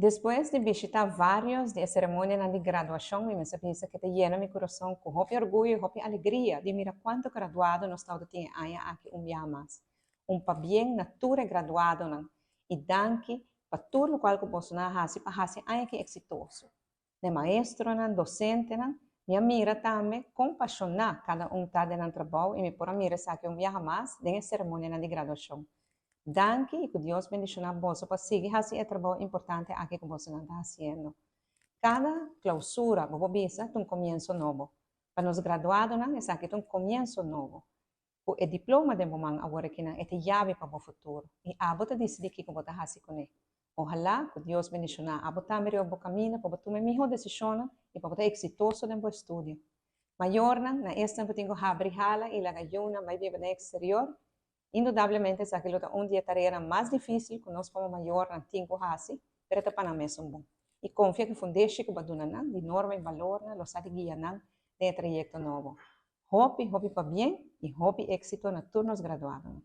Después de visitar varios de ceremonia de graduación, me pensa que te llena mi corazón con orgullo y alegría de mirar cuánto graduado nós estamos tendo aqui dia mais. Pa bien natura graduado nan, e danke para tudo o qual que Bolsonaro faz para fazer aqui exitoso. De maestro nan, docente nan, me mira também compaixonar cada tá de trabalho e me por mira que dia mais de ceremonia de graduação. Danke e que Deus bendiga você para seguir fazendo o trabalho importante aqui que você está fazendo. Cada clausura, você visa um começo novo. Para nós graduados, é aqui um começo novo. O diploma de você agora que é a chave para o futuro. E a você decide que você está fazendo com ele. Ojalá que Deus bendiga a você também o caminho para tomar a melhor decisão e para você exitoso no estudo. Maior, na esta eu tenho que abrir hala e la gayuna vai viver no exterior. Indudablemente, essa é um dia tarefa mais difícil que nós como maior não temos que fazer, mas é para nós bom. E confia que fundeixe que vai dar de norma e valor, los sabe guiar de trajeto novo. Hope para bem e hope êxito na turnos graduados.